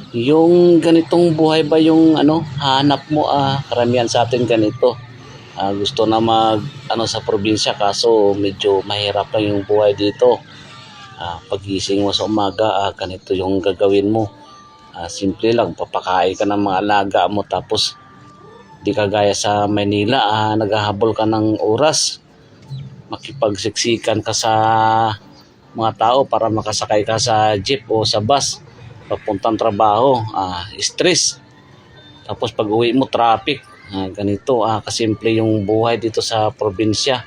Yung ganitong buhay ba yung hanap mo, karamihan sa atin ganito. Gusto na sa probinsya kaso medyo mahirap lang yung buhay dito. Pagising mo sa umaga, ganito yung gagawin mo. Simple lang, papakain ka ng mga alaga mo tapos di kagaya sa Manila, naghahabol ka ng oras. Makipagsiksikan ka sa mga tao para makasakay ka sa jeep o sa bus papuntang trabaho, stress. Tapos pag uwi mo, traffic. Ganito, kasimple yung buhay dito sa probinsya.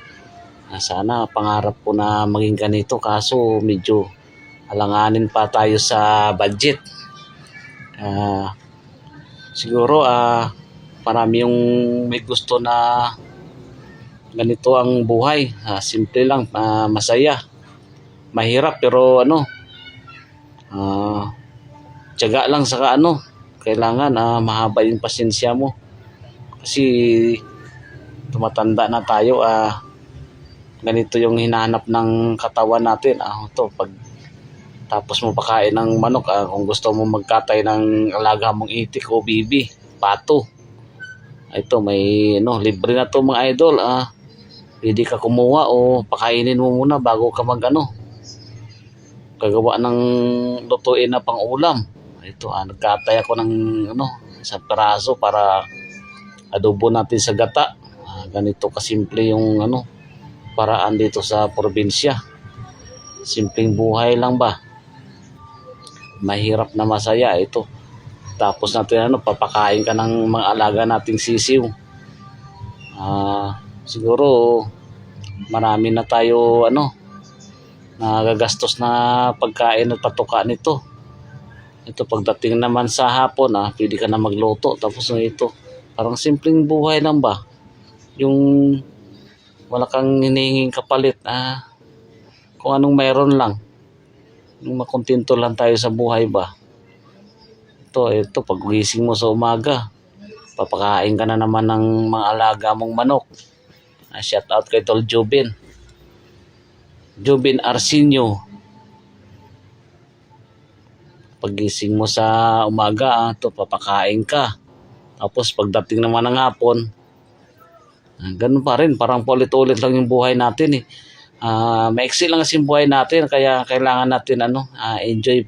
Sana pangarap ko na maging ganito kaso medyo alanganin pa tayo sa budget. Siguro marami yung may gusto na ganito ang buhay. Simple lang, masaya. Mahirap pero tiyaga lang sa kailangan mahaba yung pasensya mo. Kasi tumatanda na tayo, ganito yung hinahanap ng katawan natin. Pag tapos mo pakain ng manok, kung gusto mo magkatay ng alaga mong itik o bibi, pato. Ito may libre na to mga idol. Pwede ka kumuha o pakainin mo muna bago ka gagawa ng lutuin na pang ulam. Ito, nagkatay ako ng sa peraso para adobo natin sa gata. Ganito kasimple yung paraan dito sa probinsya. Simpleng buhay lang ba? Mahirap na masaya ito. Tapos natin papakain ka ng mga alaga nating sisiw. Siguro marami na tayo nagagastos na pagkain at patuka nito. Ito pagdating naman sa hapon, pwede ka na magluto. Tapos ito, parang simpleng buhay lang ba? Yung wala kang hinihinging kapalit. Kung anong mayroon lang. Yung makontento lang tayo sa buhay ba? Ito pag gising mo sa umaga, papakain ka na naman ng mga alaga mong manok. Shout out kay Tol Jubin Arsenio. Pagising mo sa umaga, papakain ka. Tapos pagdating naman ng hapon, ganun pa rin, parang paulit-ulit lang yung buhay natin eh. Maiksi lang kasi yung buhay natin, kaya kailangan natin enjoy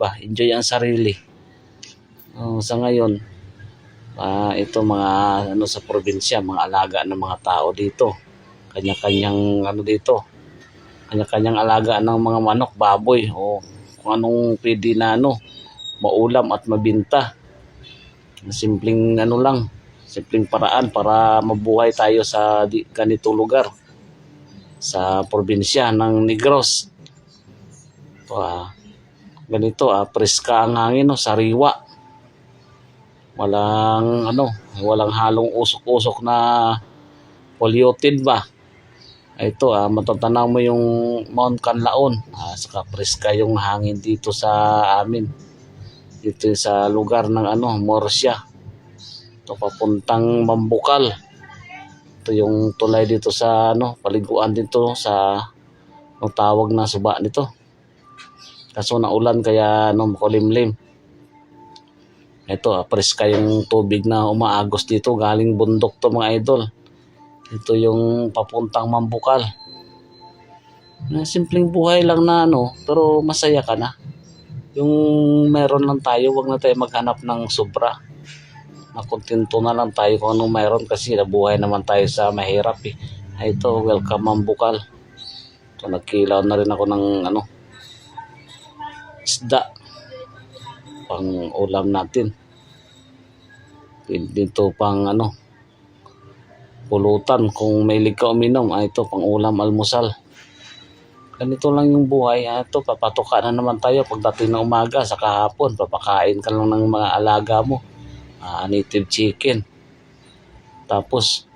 ang sarili. Sa ngayon, ito mga sa probinsya, mga alaga ng mga tao dito. Kanya-kanyang kanya-kanyang alaga ng mga manok, baboy o kung anong pwede na maulam at mabinta. Simpleng simpleng paraan para mabuhay tayo sa ganito lugar sa probinsya ng Negros. Ganito, preska ang hangin, sariwa. Walang halong usok-usok na polluted ba. Ito, matatanaw mo yung Mount Canlaon. Saka preska yung hangin dito sa amin. Dito sa lugar ng Morsia. Ito papuntang Mambukal. Ito yung tulay dito sa paliguan dito sa tawag na suba nito. Kaso naulan kaya makulimlim. Ito, preska yung tubig na umaagos dito. Galing bundok to mga idol. Ito yung papuntang Mambukal. Simpleng buhay lang na pero masaya ka na. Yung meron lang tayo, wag na tayo maghanap ng sobra. Nakontento na lang tayo kung anong meron kasi nabuhay naman tayo sa mahirap eh. Ito, welcome Mambukal. So, nagkilaw na rin ako ng isda pang ulam natin. Dito pang pulutan kung may ka uminom. Ito pang ulam almusal. Ganito lang yung buhay. Ito papatuka na naman tayo pagdating ng umaga sa kahapon. Papakain ka lang ng mga alaga mo. Native chicken. Tapos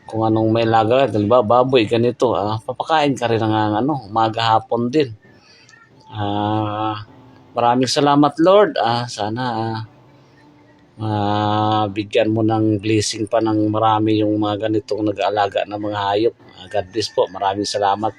kung anong may laga, diba, baboy ganito, papakain ka rin ng umaga hapon din. Maraming salamat Lord. Sana bigyan mo ng blessing pa ng marami yung mga ganitong nag-aalaga ng mga hayop. God bless po. Maraming salamat.